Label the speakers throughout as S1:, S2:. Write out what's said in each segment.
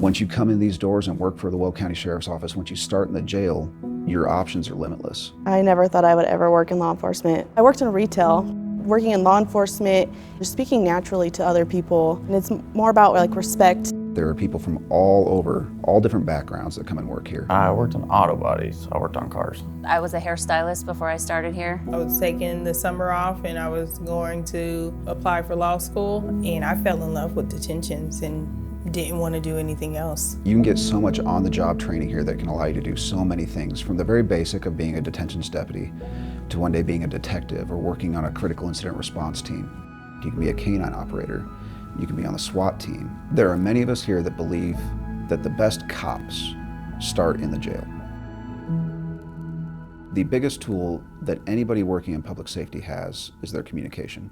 S1: Once you come in these doors and work for the Weld County Sheriff's Office, once you start in the jail, your options are limitless.
S2: I never thought I would ever work in law enforcement. I worked in retail. Working in law enforcement, just speaking naturally to other people, and it's more about like respect.
S1: There are people from all over, all different backgrounds that come and work here.
S3: I worked on auto bodies, I worked on cars.
S4: I was a hairstylist before I started here.
S5: I was taking the summer off and I was going to apply for law school, and I fell in love with detentions and didn't want to do anything else.
S1: You can get so much on-the-job training here that can allow you to do so many things, from the very basic of being a detentions deputy to one day being a detective or working on a critical incident response team. You can be a canine operator. You can be on the SWAT team. There are many of us here that believe that the best cops start in the jail. The biggest tool that anybody working in public safety has is their communication.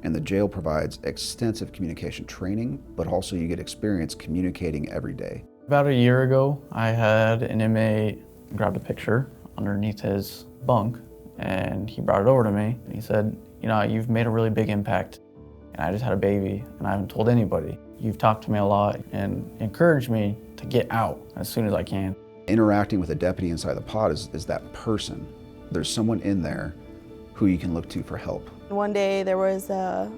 S1: And the jail provides extensive communication training, but also you get experience communicating every day.
S3: About a year ago, I had an inmate grab a picture underneath his bunk, and he brought it over to me, and he said, you know, you've made a really big impact, and I just had a baby, and I haven't told anybody. You've talked to me a lot and encouraged me to get out as soon as I can.
S1: Interacting with a deputy inside the pod is that person. There's someone in there who you can look to for help.
S2: One day there was a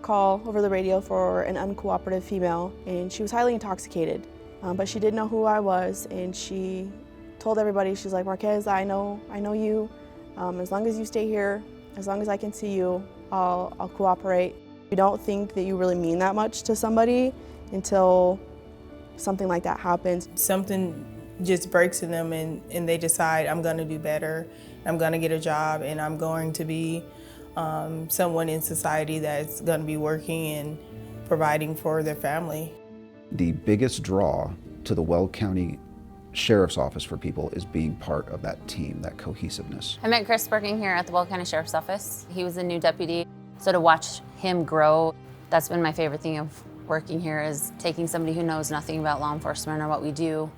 S2: call over the radio for an uncooperative female, and she was highly intoxicated, but she didn't know who I was, and she told everybody, she's like, Marquez, I know you. As long as you stay here, as long as I can see you, I'll cooperate. You don't think that you really mean that much to somebody until something like that happens.
S5: Something just breaks in them and they decide, I'm going to do better, I'm going to get a job, and I'm going to be someone in society that's going to be working and providing for their family.
S1: The biggest draw to the Weld County Sheriff's Office for people is being part of that team, that cohesiveness.
S4: I met Chris working here at the Weld County Sheriff's Office. He was a new deputy, so to watch him grow, that's been my favorite thing of working here, is taking somebody who knows nothing about law enforcement or what we do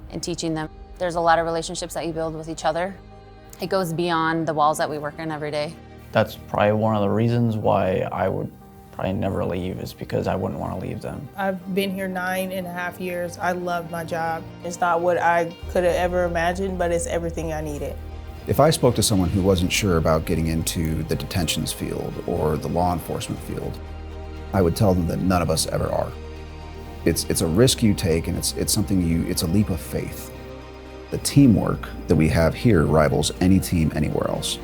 S4: and teaching them. There's a lot of relationships that you build with each other. It goes beyond the walls that we work in every day.
S3: That's probably one of the reasons why I would probably never leave, is because I wouldn't want to leave them.
S5: I've been here 9.5 years. I love my job. It's not what I could have ever imagined, but it's everything I needed.
S1: If I spoke to someone who wasn't sure about getting into the detentions field or the law enforcement field, I would tell them that none of us ever are. It's a risk you take, and it's a leap of faith. The teamwork that we have here rivals any team anywhere else.